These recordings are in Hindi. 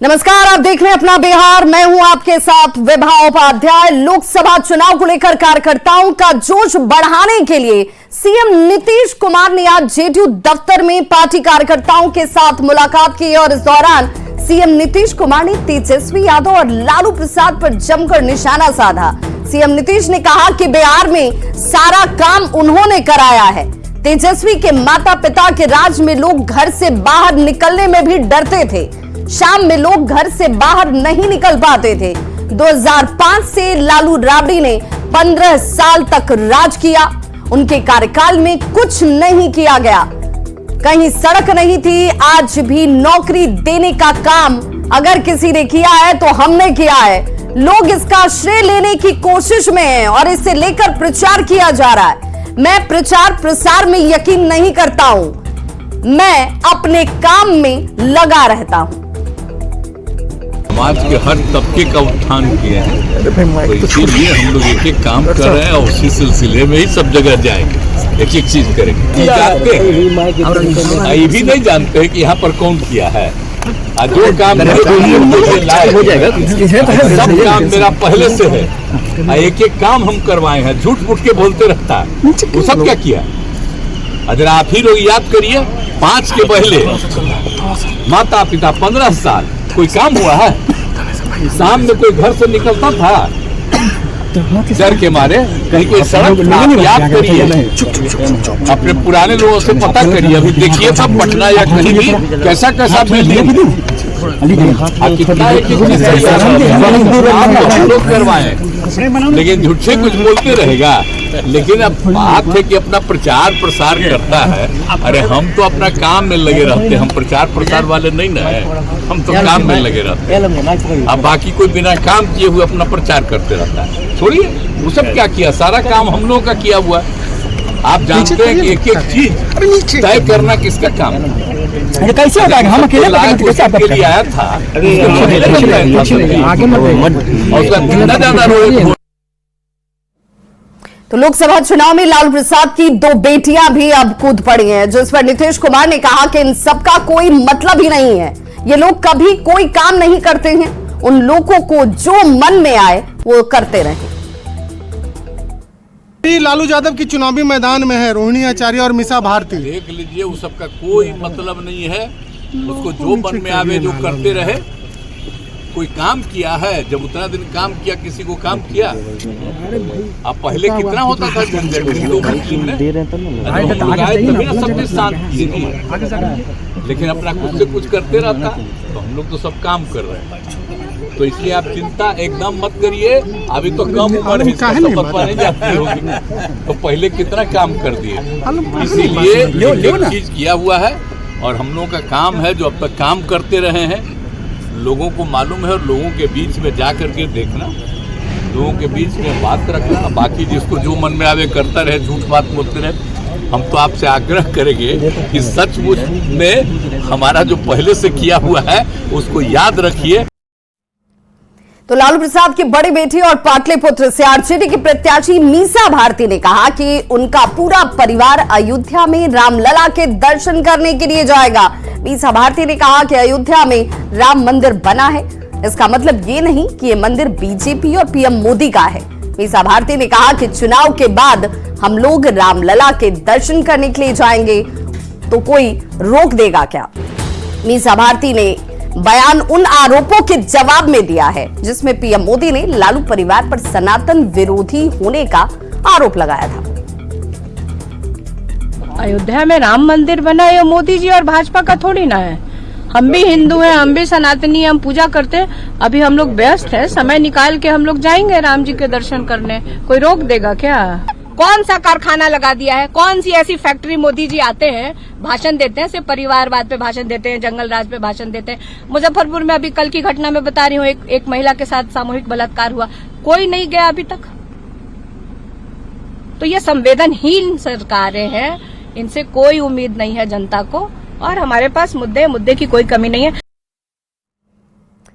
नमस्कार, आप देख रहे हैं अपना बिहार। मैं हूं आपके साथ विभा उपाध्याय। लोकसभा चुनाव को लेकर कार्यकर्ताओं का जोश बढ़ाने के लिए सीएम नीतीश कुमार ने आज जेडीयू दफ्तर में पार्टी कार्यकर्ताओं के साथ मुलाकात की और इस दौरान सीएम नीतीश कुमार ने तेजस्वी यादव और लालू प्रसाद पर जमकर निशाना साधा। सीएम नीतीश ने कहा कि बिहार में सारा काम उन्होंने कराया है। तेजस्वी के माता पिता के राज में लोग घर से बाहर निकलने में भी डरते थे। शाम में लोग घर से बाहर नहीं निकल पाते थे। 2005 से लालू राबड़ी ने 15 साल तक राज किया। उनके कार्यकाल में कुछ नहीं किया गया, कहीं सड़क नहीं थी। आज भी नौकरी देने का काम अगर किसी ने किया है तो हमने किया है। लोग इसका श्रेय लेने की कोशिश में हैं और इसे लेकर प्रचार किया जा रहा है। मैं प्रचार प्रसार में यकीन नहीं करता हूं, मैं अपने काम में लगा रहता हूं। समाज के हर तबके का उत्थान किए हैं, तो इसीलिए हम लोग एक एक काम कर रहे हैं और उसी सिलसिले में ही सब जगह जाएंगे, एक एक चीज करेंगे। जानते हैं ये भी नहीं जानते हैं कि यहाँ पर कौन किया है। जो काम हो जाएगा, सब काम मेरा पहले से है। एक एक काम हम करवाए हैं, झूठ मूठ के बोलते रहता है, वो सब क्या किया। अगर आप ही लोग याद करिए, 5 के पहले माता पिता 15 साल कोई काम हुआ है? शाम में कोई घर से निकलता था डर के मारे? कहीं कोई सड़क याद करिए, अपने पुराने लोगों से पता करिए। अभी देखिए सब पटना या कहीं भी कैसा कैसा बिल्डिंग कितना लोग करवाए, लेकिन झूठ से कुछ बोलते रहेगा। लेकिन अब बात है कि अपना प्रचार प्रसार करता है। अरे हम तो अपना काम में लगे रहते हैं, हम प्रचार प्रसार वाले नहीं ना है, हम तो काम में लगे रहते हैं। अब बाकी कोई बिना काम किए हुए अपना प्रचार करते रहता है। छोड़िए वो सब क्या किया, सारा काम हम लोगों का किया हुआ। आप जानते हैं कि एक एक चीज तय करना किसका काम है। कैसे होगा? हम अकेले के लिए आया था, तो लोकसभा चुनाव में लालू प्रसाद की 2 बेटियां भी अब कूद पड़ी हैं, जिस पर नीतीश कुमार ने कहा कि इन सबका कोई मतलब ही नहीं है। ये लोग कभी कोई काम नहीं करते हैं, उन लोगों को जो मन में आए वो करते रहे। लालू यादव की चुनावी मैदान में है रोहिणी आचार्य और मीसा भारती। देख लीजिए, उस सबका कोई मतलब नहीं है। उसको जो मन में आवे जो करते रहे। कोई काम किया है? जब उतना दिन काम किया, किसी को काम किया? अब पहले कितना होता था झंझट, सबके शांति थी, लेकिन अपना खुद से कुछ करते रहता। तो हम लोग तो सब काम कर रहे हैं, तो इसलिए आप चिंता एकदम मत करिए। अभी तो कम उम्र है, नहीं जाती होगी, तो पहले कितना काम कर दिए। इसीलिए एक चीज किया हुआ है और हम लोगों का काम है जो अब तक काम करते रहे हैं। लोगों को मालूम है और लोगों के बीच में जा करके देखना, लोगों के बीच में बात रखना। बाकी जिसको जो मन में आवे करता रहे, झूठ बात बोलते रहे। हम तो आपसे आग्रह करेंगे कि सचमुच में हमारा जो पहले से किया हुआ है उसको याद रखिए। तो लालू प्रसाद की बड़ी बेटी और पाटलिपुत्र से आरजेडी की प्रत्याशी मीसा भारती ने कहा कि उनका पूरा परिवार अयोध्या में रामलला के दर्शन करने के लिए जाएगा। मीसा भारती ने कहा कि अयोध्या में राम मंदिर बना है, इसका मतलब ये नहीं कि ये मंदिर बीजेपी और पीएम मोदी का है। मीसा भारती ने कहा कि चुनाव के बाद हम लोग रामलला के दर्शन करने के लिए जाएंगे, तो कोई रोक देगा क्या? मीसा भारती ने बयान उन आरोपों के जवाब में दिया है जिसमें पीएम मोदी ने लालू परिवार पर सनातन विरोधी होने का आरोप लगाया था। अयोध्या में राम मंदिर बना है, मोदी जी और भाजपा का थोड़ी ना है। हम भी हिंदू हैं, हम भी सनातनी हैं, हम पूजा करते हैं। अभी हम लोग व्यस्त हैं, समय निकाल के हम लोग जाएंगे राम जी के दर्शन करने। कोई रोक देगा क्या? कौन सा कारखाना लगा दिया है? कौन सी ऐसी फैक्ट्री? मोदी जी आते हैं, भाषण देते हैं, सिर्फ परिवारवाद पे भाषण देते हैं, जंगल राज पे भाषण देते हैं। मुजफ्फरपुर में अभी कल की घटना में बता रही हूँ, एक महिला के साथ सामूहिक बलात्कार हुआ, कोई नहीं गया अभी तक। तो ये संवेदनहीन सरकारें हैं, इनसे कोई उम्मीद नहीं है जनता को, और हमारे पास मुद्दे की कोई कमी नहीं है।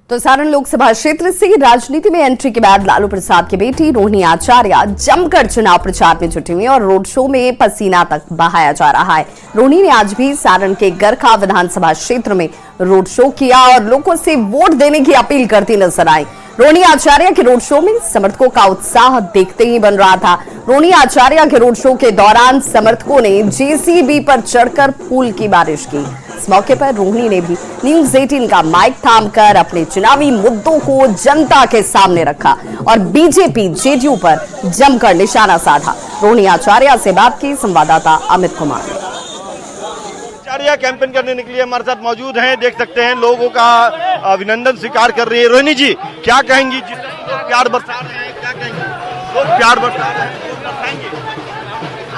तो सारण लोकसभा क्षेत्र से राजनीति में एंट्री के बाद लालू प्रसाद की बेटी रोहिणी आचार्य जमकर चुनाव प्रचार में जुटी हुई और रोड शो में पसीना तक बहाया जा रहा है। रोहिणी ने आज भी सारण के गरखा विधानसभा क्षेत्र में रोड शो किया और लोगों से वोट देने की अपील करती नजर आई। रोहिणी आचार्य के रोड शो में समर्थकों का उत्साह देखते ही बन रहा था। रोहिणी आचार्य के रोड शो के दौरान समर्थकों ने जेसीबी पर चढ़कर फूल की बारिश की। इस मौके पर रोहिणी ने भी न्यूज 18 का माइक थामकर अपने चुनावी मुद्दों को जनता के सामने रखा और बीजेपी जेडीयू पर जमकर निशाना साधा। रोहिणी आचार्य से बात की संवाददाता अमित कुमार। आचार्य कैंपेन करने निकली हमारे साथ मौजूद हैं, देख सकते हैं लोगों का अभिनंदन स्वीकार कर रही है। रोहिणी जी क्या कहेंगी, जिस तरह प्यार बरसा रहे हैं, क्या कहेंगी? लोग प्यार बरसा रहे हैं, लोग बरसाएंगे।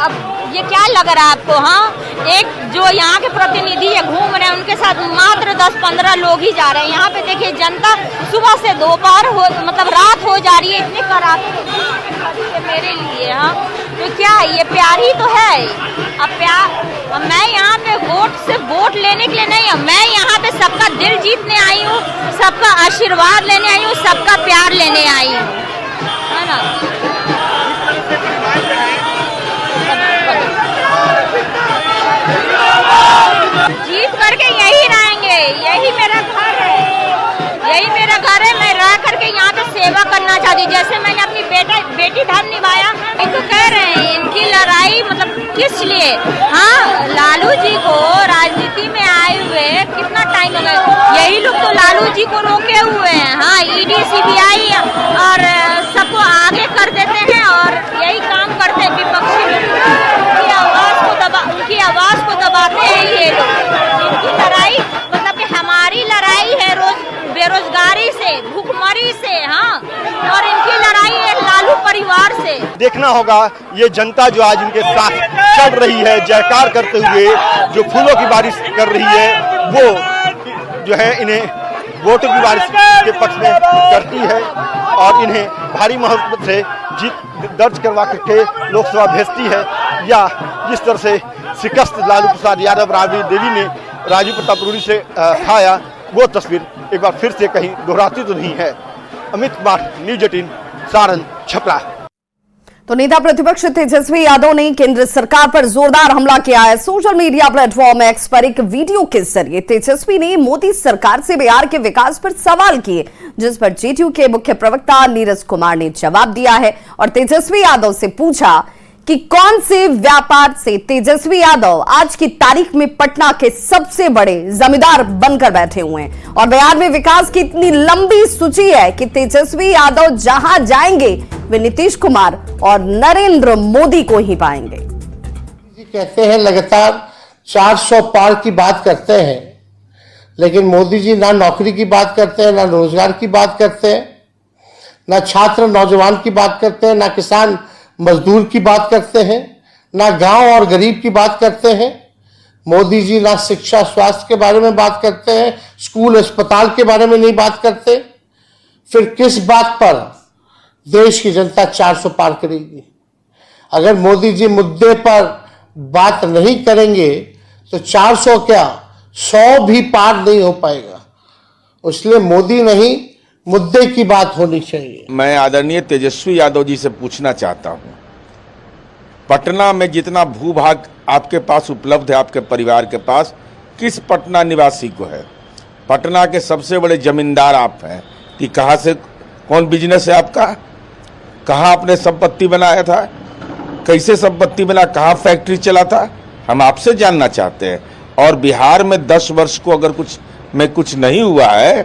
अब ये क्या लग रहा है आपको? हाँ, एक जो यहाँ के प्रतिनिधि है घूम रहे हैं, उनके साथ मात्र 10-15 लोग ही जा रहे हैं। यहाँ पे देखिए जनता सुबह से दोपहर हो मतलब रात हो जा रही है, इतने कराते मेरे लिए। हाँ, तो क्या ये प्यार ही तो है। अब प्यार, मैं यहाँ पे वोट लेने के लिए नहीं, मैं यहाँ पे सबका दिल जीतने आई हूँ, सबका आशीर्वाद लेने आई हूँ, सबका प्यार लेने आई हूँ, है ना। जीत करके यही रहेंगे, यही मेरा घर है, यही मेरा घर है। मैं रह करके यहाँ पे सेवा करना चाहती, जैसे मैंने अपनी बेटी धर्म निभाया। ये तो कह रहे हैं इनकी लड़ाई मतलब किस लिए? हाँ, लालू जी को राजनीति में आए हुए कितना टाइम हो गया, यही लोग तो लालू जी को रोके हुए हैं। हाँ, ईडी सीबीआई और सबको आगे कर देते हैं और यही काम करते हैं विपक्षी लोग, उनकी आवाज को दबाते हैं ये लोग। इनकी लड़ाई मतलब कि हमारी लड़ाई है बेरोजगारी से, भूखमरी से। हाँ, और इनकी लड़ाई है लालू परिवार से। देखना होगा ये जनता जो आज इनके साथ चढ़ रही है, जयकार करते हुए जो फूलों की बारिश कर रही है, वो जो है इन्हें वोटों की बारिश के पक्ष में करती है और इन्हें भारी मोहब्बत से जीत दर्ज करवा करके लोकसभा भेजती है। या जिस तरह से शिकस्त लालू प्रसाद यादव राबड़ी देवी ने राजू प्रताप रूडी से खाया, वो तस्वीर एक बार फिर से कहीं दोहराती तो नहीं है। अमित कुमार, न्यूज 18, सारण, छपरा। तो नेता प्रतिपक्ष तेजस्वी यादव ने केंद्र सरकार पर जोरदार हमला किया है। सोशल मीडिया प्लेटफॉर्म एक्स पर एक वीडियो के जरिए तेजस्वी ने मोदी सरकार से बिहार के विकास पर सवाल किए, जिस पर जेडीयू के मुख्य प्रवक्ता नीरज कुमार ने जवाब दिया है और तेजस्वी यादव से पूछा कि कौन से व्यापार से तेजस्वी यादव आज की तारीख में पटना के सबसे बड़े जमींदार बनकर बैठे हुए हैं और बिहार में विकास की इतनी लंबी सूची है कि तेजस्वी यादव जहां जाएंगे वे नीतीश कुमार और नरेंद्र मोदी को ही पाएंगे। कहते हैं लगातार 400 पार की बात करते हैं, लेकिन मोदी जी ना नौकरी की बात करते हैं, ना रोजगार की बात करते हैं, ना छात्र नौजवान की बात करते हैं, ना किसान मजदूर की बात करते हैं, ना गांव और गरीब की बात करते हैं। मोदी जी ना शिक्षा स्वास्थ्य के बारे में बात करते हैं, स्कूल अस्पताल के बारे में नहीं बात करते। फिर किस बात पर देश की जनता 400 पार करेगी? अगर मोदी जी मुद्दे पर बात नहीं करेंगे तो 400 क्या 100 भी पार नहीं हो पाएगा। इसलिए मोदी नहीं, मुद्दे की बात होनी चाहिए। मैं आदरणीय तेजस्वी यादव जी से पूछना चाहता हूं, पटना में जितना भूभाग आपके पास उपलब्ध है, आपके परिवार के पास, किस पटना निवासी को है? पटना के सबसे बड़े जमींदार आप हैं कि कहां से, कौन बिजनेस है आपका, कहां आपने संपत्ति बनाया था, कैसे संपत्ति बना, कहां फैक्ट्री चला था, हम आपसे जानना चाहते हैं। और बिहार में 10 वर्ष को अगर कुछ नहीं हुआ है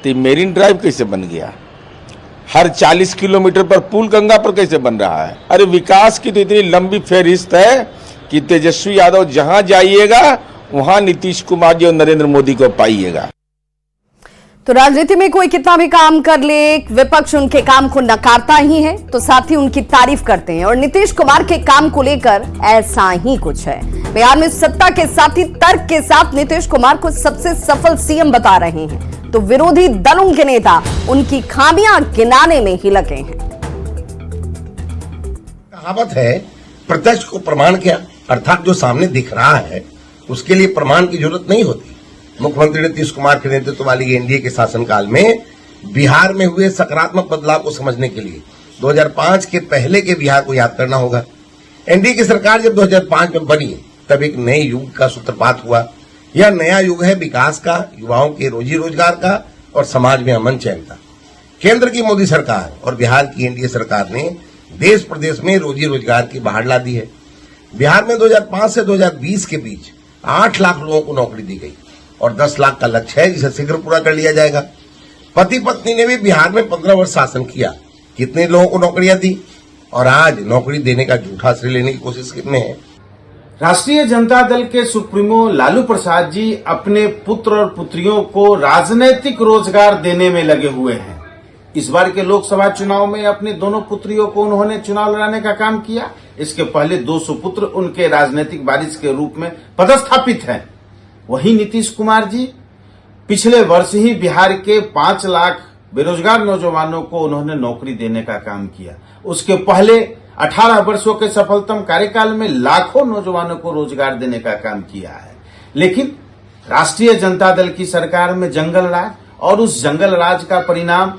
तो मेरीन ड्राइव कैसे बन गया? हर 40 किलोमीटर पर पुल गंगा पर कैसे बन रहा है? अरे विकास की तो इतनी लंबी फेहरिस्त है कि तेजस्वी यादव जहां जाइएगा वहां नीतीश कुमार जी और नरेंद्र मोदी को पाइएगा। तो राजनीति में कोई कितना भी काम कर ले, विपक्ष उनके काम को नकारता ही है तो साथ ही उनकी तारीफ करते हैं और नीतीश कुमार के काम को लेकर ऐसा ही कुछ है। बिहार में सत्ता के साथ ही तर्क के साथ नीतीश कुमार को सबसे सफल सीएम बता रहे हैं तो विरोधी दलों के नेता उनकी खामियां गिनाने में ही लगे हैं। कहावत है, प्रत्यक्ष को प्रमाण के, अर्थात जो सामने दिख रहा है उसके लिए प्रमाण की जरूरत नहीं होती। मुख्यमंत्री नीतीश कुमार के नेतृत्व वाली एनडीए के शासनकाल में बिहार में हुए सकारात्मक बदलाव को समझने के लिए 2005 के पहले के बिहार को याद करना होगा। एनडीए की सरकार जब 2005 में बनी तब एक नए युग का सूत्रपात हुआ। यह नया युग है विकास का, युवाओं के रोजी रोजगार का और समाज में अमन चैन का। केंद्र की मोदी सरकार और बिहार की एनडीए सरकार ने देश प्रदेश में रोजी रोजगार की बहार ला दी है। बिहार में 2005 से 2020 के बीच 8 लाख लोगों को नौकरी दी गई और 10 लाख का लक्ष्य है जिसे शीघ्र पूरा कर लिया जाएगा। पति पत्नी ने भी बिहार में 15 वर्ष शासन किया। कितने लोगों को नौकरियां दी और आज नौकरी देने का झूठा श्रेय लेने की कोशिश कितने हैं। राष्ट्रीय जनता दल के सुप्रीमो लालू प्रसाद जी अपने पुत्र और पुत्रियों को राजनीतिक रोजगार देने में लगे हुए हैं। इस बार के लोकसभा चुनाव में अपनी दोनों पुत्रियों को उन्होंने चुनाव लड़ाने का काम किया। इसके पहले 2 सुपुत्र उनके राजनीतिक वारिस के रूप में पदस्थापित हैं। वहीं नीतीश कुमार जी पिछले वर्ष ही बिहार के 5 लाख बेरोजगार नौजवानों को उन्होंने नौकरी देने का काम किया। उसके पहले 18 वर्षों के सफलतम कार्यकाल में लाखों नौजवानों को रोजगार देने का काम किया है। लेकिन राष्ट्रीय जनता दल की सरकार में जंगल राज और उस जंगल राज का परिणाम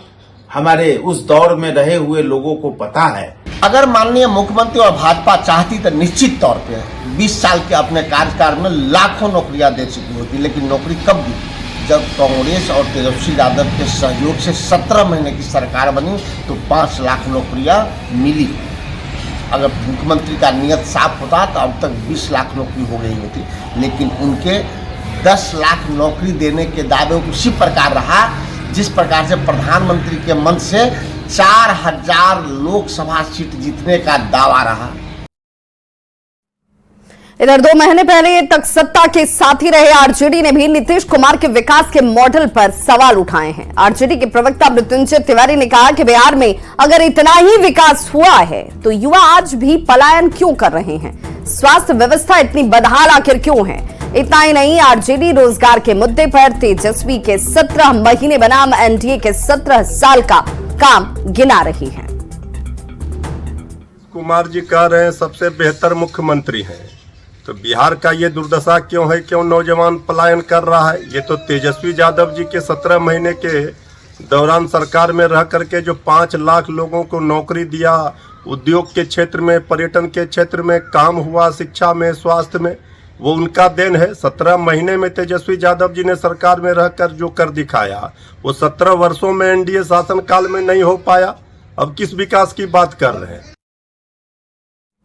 हमारे उस दौर में रहे हुए लोगों को पता है। अगर माननीय मुख्यमंत्री और भाजपा चाहती तो निश्चित तौर पे 20 साल के अपने कार्यकाल में लाखों नौकरियां दे चुकी होती, लेकिन नौकरी कब दी? जब कांग्रेस और तेजस्वी यादव के सहयोग से 17 महीने की सरकार बनी तो 5 लाख नौकरियां मिली। अगर मुख्यमंत्री का नियत साफ होता तो अब तक 20 लाख नौकरी हो गई होती, लेकिन उनके 10 लाख नौकरी देने के दावे उसी प्रकार रहा जिस प्रकार से प्रधानमंत्री के मन से 4000 लोकसभा सीट जीतने का दावा रहा। इधर 2 महीने पहले तक सत्ता के साथी रहे आरजेडी ने भी नीतीश कुमार के विकास के मॉडल पर सवाल उठाए हैं। आरजेडी के प्रवक्ता मृत्युंजय तिवारी ने कहा कि बिहार में अगर इतना ही विकास हुआ है तो युवा आज भी पलायन क्यों कर रहे हैं? स्वास्थ्य व्यवस्था इतनी बदहाल आखिर क्यों है? इतना ही नहीं, आरजेडी रोजगार के मुद्दे पर तेजस्वी के 17 महीने बनाम एनडीए के 17 साल का काम गिना रही है। कुमार जी कह रहे हैं सबसे बेहतर मुख्यमंत्री हैं, तो बिहार का ये दुर्दशा क्यों है? क्यों नौजवान पलायन कर रहा है? ये तो तेजस्वी यादव जी के 17 महीने के दौरान सरकार में रह करके जो 5 लाख लोगों को नौकरी दिया, उद्योग के क्षेत्र में, पर्यटन के क्षेत्र में काम हुआ, शिक्षा में, स्वास्थ्य में, वो उनका देन है। 17 महीने में तेजस्वी यादव जी ने सरकार में रहकर जो कर दिखाया वो 17 वर्षों में एनडीए शासनकाल में नहीं हो पाया। अब किस विकास की बात कर रहे हैं?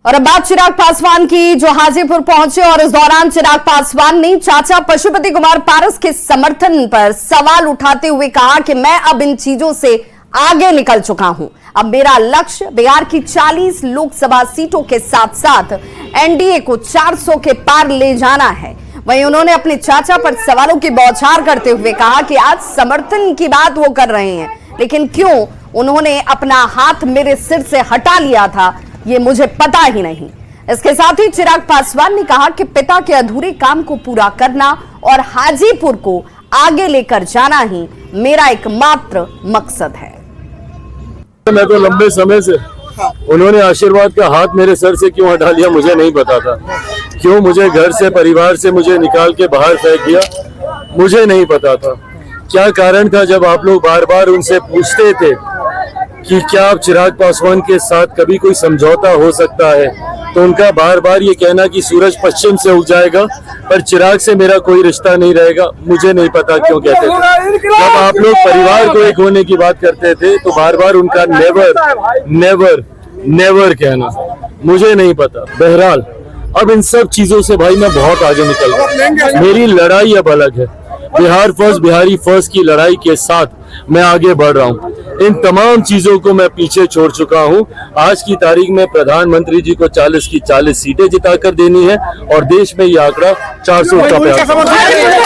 और अब बात चिराग पासवान की, जो हाजीपुर पहुंचे और इस दौरान चिराग पासवान ने चाचा पशुपति कुमार पारस के समर्थन पर सवाल उठाते हुए कहा कि मैं अब इन चीजों से आगे निकल चुका हूं। अब मेरा लक्ष्य बिहार की 40 लोकसभा सीटों के साथ साथ एनडीए को 400 के पार ले जाना है। वहीं उन्होंने अपने चाचा पर सवालों की बौछार करते हुए कहा कि आज समर्थन की बात वो कर रहे हैं, लेकिन क्यों उन्होंने अपना हाथ मेरे सिर से हटा लिया था ये मुझे पता ही नहीं। इसके साथ ही चिराग पासवान ने कहा कि पिता के अधूरे काम को पूरा करना और हाजीपुर को आगे लेकर जाना ही मेरा एकमात्र मकसद है। मैं तो लंबे समय से उन्होंने आशीर्वाद का हाथ मेरे सर से क्यों हटा लिया मुझे नहीं पता था। क्यों मुझे घर से, परिवार से मुझे निकाल के बाहर फेंक दिया मुझे नहीं पता था। क्या कारण था? जब आप लोग बार बार उनसे पूछते थे कि क्या आप चिराग पासवान के साथ कभी कोई समझौता हो सकता है, तो उनका बार बार ये कहना कि सूरज पश्चिम से उग जाएगा पर चिराग से मेरा कोई रिश्ता नहीं रहेगा। मुझे नहीं पता क्यों कहते थे। जब आप लोग परिवार को एक होने की बात करते थे तो बार बार उनका नेवर नेवर नेवर कहना मुझे नहीं पता। बहरहाल अब इन सब चीजों से भाई मैं बहुत आगे निकल गया। मेरी लड़ाई अब अलग है। बिहार फर्स्ट, बिहारी फर्स्ट की लड़ाई के साथ मैं आगे बढ़ रहा हूँ। इन तमाम चीजों को मैं पीछे छोड़ चुका हूँ। आज की तारीख में प्रधानमंत्री जी को 40 की 40 सीटें जिताकर देनी है और देश में ये आंकड़ा 400 का।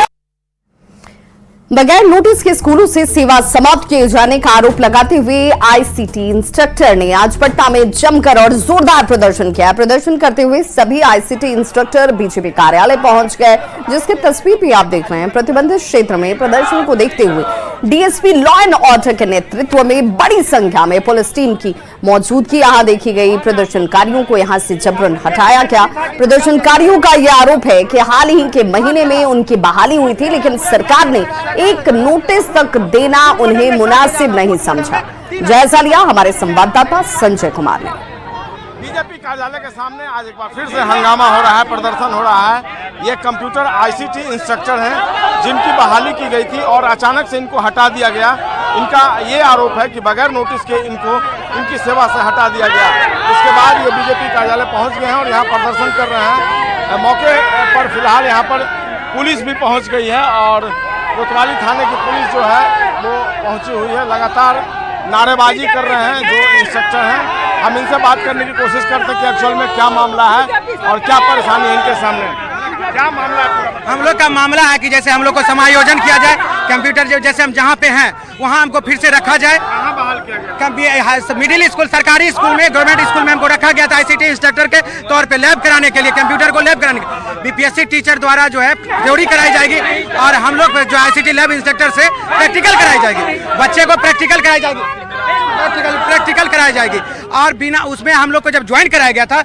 बगैर नोटिस के स्कूलों से सेवा समाप्त किए जाने का आरोप लगाते हुए आईसीटी इंस्ट्रक्टर ने आज पटना में जमकर और जोरदार प्रदर्शन किया। प्रदर्शन करते हुए सभी आईसीटी इंस्ट्रक्टर बीजेपी कार्यालय पहुंच गए, जिसकी तस्वीर भी आप देख रहे हैं। प्रतिबंधित क्षेत्र में प्रदर्शन को देखते हुए डीएसपी लॉ एंड ऑर्डर के नेतृत्व में बड़ी संख्या में पुलिस टीम की मौजूदगी यहां देखी गई। प्रदर्शनकारियों को यहां से जबरन हटाया गया। प्रदर्शनकारियों का यह आरोप है कि हाल ही के महीने में उनकी बहाली हुई थी, लेकिन सरकार ने एक नोटिस तक देना उन्हें मुनासिब नहीं समझा। जायजा लिया हमारे संवाददाता संजय कुमार ने। बीजेपी कार्यालय के सामने आज एक बार फिर से हंगामा हो रहा है, प्रदर्शन हो रहा है। ये कंप्यूटर आईसीटी इंस्ट्रक्टर हैं जिनकी बहाली की गई थी और अचानक से इनको हटा दिया गया। इनका ये आरोप है कि बगैर नोटिस के इनको इनकी सेवा से हटा दिया गया। इसके बाद ये बीजेपी कार्यालय पहुंच गए हैं और यहाँ प्रदर्शन कर रहे हैं। मौके पर फिलहाल यहाँ पर पुलिस भी पहुँच गई है और कोतवाली थाने की पुलिस जो है वो पहुँची हुई है। लगातार नारेबाजी कर रहे हैं जो इंस्ट्रक्टर हैं। हम इनसे बात करने की कोशिश करते हैं कि एक्चुअल में क्या मामला है और क्या परेशानी है इनके सामने। क्या मामला है? हम लोग का मामला है कि जैसे हम लोग को समायोजन किया जाए, कंप्यूटर जैसे हम जहाँ पे हैं वहाँ हमको फिर से रखा जाए। कहाँ बहाल किया गया? मिडिल स्कूल, सरकारी स्कूल में, गवर्नमेंट स्कूल में हमको रखा गया था आईसीटी इंस्ट्रक्टर के तौर पे लैब कराने के लिए, कंप्यूटर को लैब कराने के। बीपीएससी टीचर द्वारा जो है थ्योरी कराई जाएगी और हम लोग जो आईसीटी लैब इंस्ट्रक्टर से प्रैक्टिकल कराई जाएगी। बच्चे को प्रैक्टिकल कराई जाएगी, प्रैक्टिकल कराई जाएगी। और बिना उसमें हम लोग को जब ज्वाइन कराया गया था,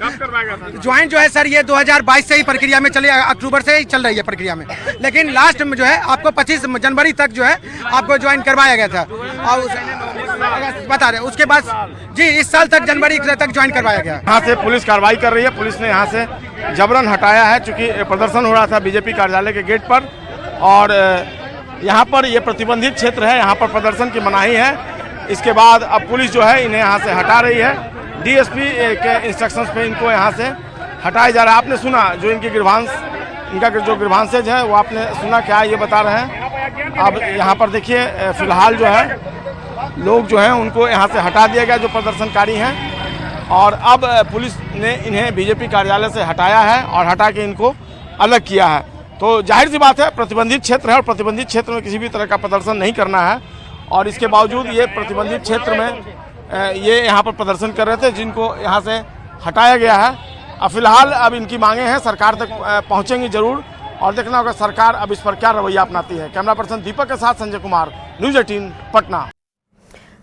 ज्वाइन जो है सर ये 2022 से ही प्रक्रिया में चले, अक्टूबर से ही चल रही है प्रक्रिया में, लेकिन लास्ट में जो है आपको 25 जनवरी तक जो है आपको ज्वाइन करवाया गया था और बता रहे उसके बाद जी इस साल तक जनवरी तक ज्वाइन करवाया गया। यहाँ से पुलिस कार्रवाई कर रही है। पुलिस ने यहाँ से जबरन हटाया है चूंकि प्रदर्शन हो रहा था बीजेपी कार्यालय के गेट पर और यहाँ पर ये प्रतिबंधित क्षेत्र है, यहाँ पर प्रदर्शन की मनाही है। इसके बाद अब पुलिस जो है इन्हें यहाँ से हटा रही है। डीएसपी के इंस्ट्रक्शंस पे इनको यहाँ से हटाया जा रहा है। आपने सुना जो इनकी इनका जो ग्रीवांसेज है वो आपने सुना, क्या ये बता रहे हैं। अब यहाँ पर देखिए फिलहाल जो है लोग जो हैं उनको यहाँ से हटा दिया गया जो प्रदर्शनकारी हैं और अब पुलिस ने इन्हें बीजेपी कार्यालय से हटाया है और हटा के इनको अलग किया है। तो जाहिर सी बात है प्रतिबंधित क्षेत्र है और प्रतिबंधित क्षेत्र में किसी भी तरह का प्रदर्शन नहीं करना है और इसके बावजूद ये प्रतिबंधित क्षेत्र में ये यहाँ पर प्रदर्शन कर रहे थे जिनको यहाँ से हटाया गया है। अब फिलहाल अब इनकी मांगे हैं सरकार तक पहुँचेंगी जरूर और देखना होगा सरकार अब इस पर क्या रवैया अपनाती है। कैमरा पर्सन दीपक के साथ संजय कुमार, न्यूज़ 18 पटना।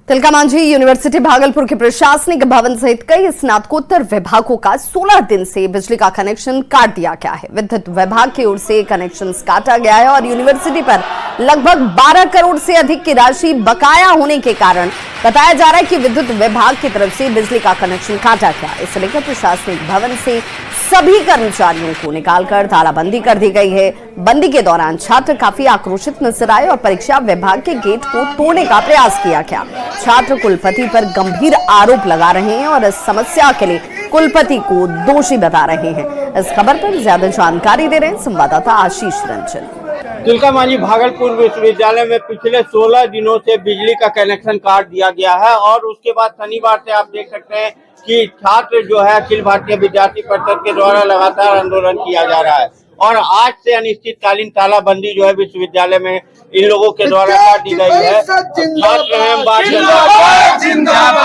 तिलका मांझी यूनिवर्सिटी भागलपुर के प्रशासनिक भवन सहित कई स्नातकोत्तर विभागों का 16 दिन से बिजली का कनेक्शन काट दिया गया है। विद्युत विभाग की ओर से कनेक्शन काटा गया है और यूनिवर्सिटी पर लगभग 12 करोड़ से अधिक की राशि बकाया होने के कारण बताया जा रहा है कि विद्युत विभाग की तरफ से बिजली का कनेक्शन काटा गया। इसे लेकर प्रशासनिक भवन से सभी कर्मचारियों को निकालकर तालाबंदी कर दी गई है। बंदी के दौरान छात्र काफी आक्रोशित नजर आए और परीक्षा विभाग के गेट को तोड़ने का प्रयास किया गया। छात्र कुलपति पर गंभीर आरोप लगा रहे हैं और इस समस्या के लिए कुलपति को दोषी बता रहे हैं। इस खबर पर ज्यादा जानकारी दे रहे हैं संवाददाता आशीष रंजन। तिलका मांझी भागलपुर विश्वविद्यालय में पिछले 16 दिनों से बिजली का कनेक्शन काट दिया गया है और उसके बाद शनिवार से आप देख सकते हैं कि छात्र जो है अखिल भारतीय विद्यार्थी परिषद के द्वारा लगातार आंदोलन किया जा रहा है और आज से अनिश्चितकालीन तालाबंदी जो है विश्वविद्यालय में इन लोगों के द्वारा काट दी गई है। छात्र हैं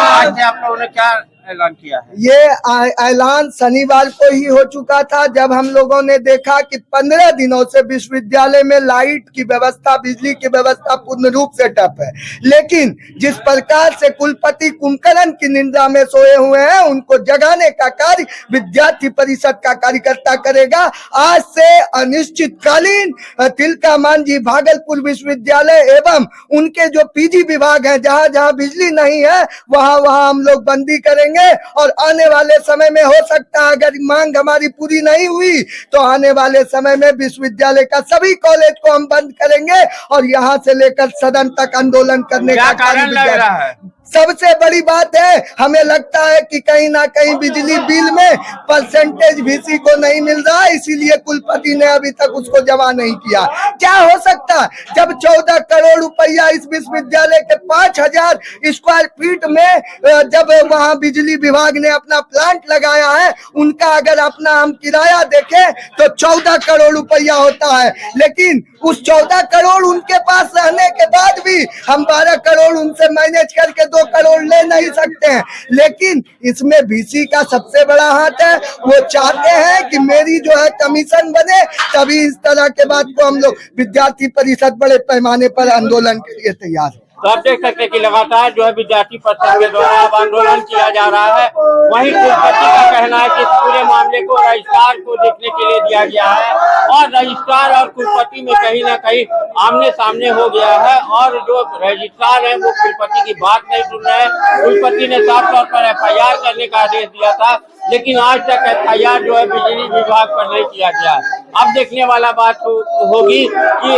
आज आप लोगों ने क्या ऐलान किया है? ये ऐलान शनिवार को ही हो चुका था जब हम लोगों ने देखा कि 15 दिनों से विश्वविद्यालय में लाइट की व्यवस्था, बिजली की व्यवस्था पूर्ण रूप से ठप है। लेकिन जिस प्रकार से कुलपति कुंभकर्ण की निंदा में सोए हुए हैं उनको जगाने का कार्य विद्यार्थी परिषद का कार्यकर्ता करेगा। आज से अनिश्चितकालीन तिलका मांझी भागलपुर विश्वविद्यालय एवं उनके जो पीजी विभाग हैं, जहाँ जहाँ बिजली नहीं है वहाँ हम लोग बंदी करेंगे और आने वाले समय में हो सकता है अगर मांग हमारी पूरी नहीं हुई तो आने वाले समय में विश्वविद्यालय का सभी कॉलेज को हम बंद करेंगे और यहाँ से लेकर सदन तक आंदोलन करने का कारण लग रहा है। सबसे बड़ी बात है, हमें लगता है कि कहीं ना कहीं बिजली बिल में परसेंटेज VC को नहीं मिल रहा, इसीलिए कुलपति ने अभी तक उसको जमा नहीं किया। क्या हो सकता जब 14 करोड़ रुपया इस विश्वविद्यालय के 5000 स्क्वायर फीट में जब वहां बिजली विभाग ने अपना प्लांट लगाया है, उनका अगर अपना हम किराया देखें तो 14 करोड़ रुपया होता है। लेकिन उस 14 करोड़ उनके पास रहने के बाद भी हम 12 करोड़ उनसे मैनेज करके 2 करोड़ ले नहीं सकते हैं। लेकिन इसमें VC का सबसे बड़ा हाथ है। वो चाहते हैं कि मेरी जो है कमीशन बने, तभी इस तरह के बात को हम लोग विद्यार्थी परिषद बड़े पैमाने पर आंदोलन के लिए तैयार है। तो आप देख सकते हैं कि लगातार जो है विद्यार्थी परिषद के द्वारा अब आंदोलन किया जा रहा है। वहीं कुलपति का कहना है कि इस पूरे मामले को रजिस्ट्रार को देखने के लिए दिया गया है और रजिस्ट्रार और कुलपति में कहीं ना कहीं आमने सामने हो गया है और जो रजिस्ट्रार है वो कुलपति की बात नहीं सुन रहे हैं। कुलपति ने साफ तौर पर FIR करने का आदेश दिया था, लेकिन आज तक FIR जो है बिजली विभाग पर नहीं किया गया। अब देखने वाला बात होगी कि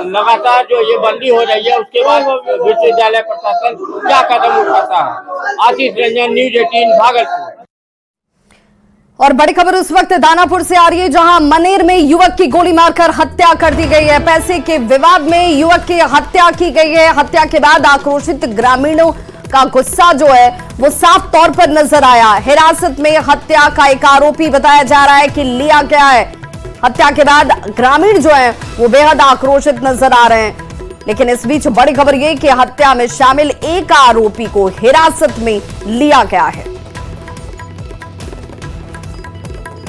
लगातार जो ये बंदी हो रही है उसके बाद विश्वविद्यालय प्रशासन क्या कदम उठाता है। आशीष रंजन, न्यूज 18 भागलपुर। और बड़ी खबर उस वक्त दानापुर से आ रही है जहां मनेर में युवक की गोली मारकर हत्या कर दी गई है। पैसे के विवाद में युवक की हत्या की गई है। हत्या के बाद आक्रोशित ग्रामीणों का गुस्सा जो है वो साफ तौर पर नजर आया। हिरासत में हत्या का एक आरोपी बताया जा रहा है कि लिया गया है। हत्या के बाद ग्रामीण जो है वो बेहद आक्रोशित नजर आ रहे हैं। लेकिन इस बीच बड़ी खबर यह कि हत्या में शामिल एक आरोपी को हिरासत में लिया गया है।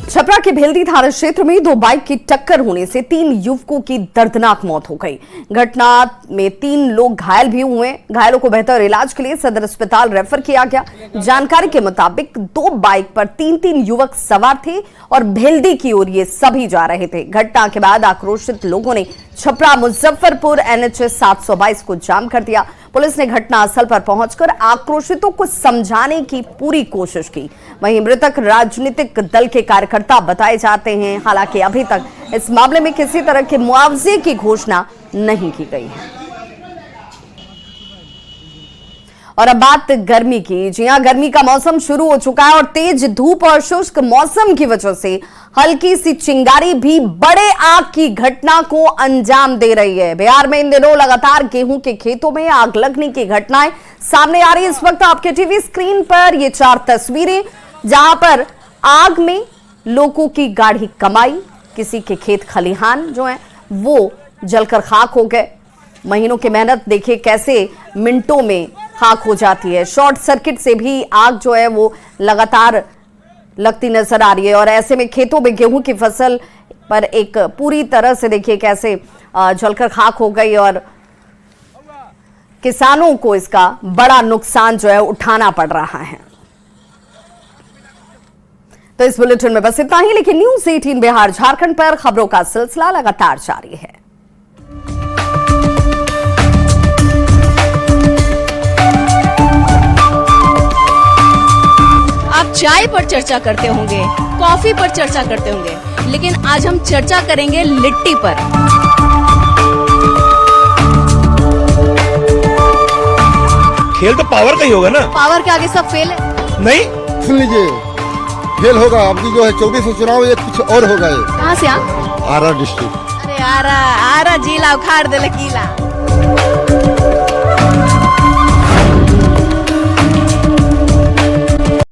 छपरा के भेल्दी थाना क्षेत्र में 2 बाइक की टक्कर होने से 3 युवकों की दर्दनाक मौत हो गई। घटना में 3 लोग घायल भी हुए। घायलों को बेहतर इलाज के लिए सदर अस्पताल रेफर किया गया। जानकारी के मुताबिक 2 बाइक पर 3 युवक सवार थे और भेल्दी की ओर ये सभी जा रहे थे। घटना के बाद आक्रोशित लोगों ने छपरा मुजफ्फरपुर NH 722 को जाम कर दिया। पुलिस ने घटनास्थल पर पहुंचकर आक्रोशितों को समझाने की पूरी कोशिश की। वहीं मृतक राजनीतिक दल के कार्यकर्ता बताए जाते हैं। हालांकि अभी तक इस मामले में किसी तरह के मुआवजे की घोषणा नहीं की गई है। और अब बात गर्मी की। जी हां, गर्मी का मौसम शुरू हो चुका है और तेज धूप और शुष्क मौसम की वजह से हल्की सी चिंगारी भी बड़े आग की घटना को अंजाम दे रही है। बिहार में इन दिनों लगातार गेहूं के खेतों में आग लगने की घटनाएं सामने आ रही है। इस वक्त आपके टीवी स्क्रीन पर ये 4 तस्वीरें जहां पर आग में लोगों की गाढ़ी कमाई, किसी के खेत खलिहान जो है वो जलकर खाक हो गए। महीनों की मेहनत देखिए कैसे मिनटों में खाक हो जाती है। शॉर्ट सर्किट से भी आग जो है वो लगातार लगती नजर आ रही है और ऐसे में खेतों में गेहूं की फसल पर एक पूरी तरह से देखिए कैसे जलकर खाक हो गई और किसानों को इसका बड़ा नुकसान जो है उठाना पड़ रहा है। तो इस बुलेटिन में बस इतना ही, लेकिन न्यूज 18 बिहार झारखंड पर खबरों का सिलसिला लगातार जारी है। आप चाय पर चर्चा करते होंगे, कॉफी पर चर्चा करते होंगे, लेकिन आज हम चर्चा करेंगे लिट्टी पर। खेल तो पावर का ही होगा ना। पावर के आगे सब फेल है। नहीं, सुन लीजिए, फेल होगा। अभी जो है 24 चुनाव ये कुछ और होगा। ये कहाँ से आप? आरा डिस्ट्रिक्ट। अरे आरा जिला उखाड़ दे लकीला।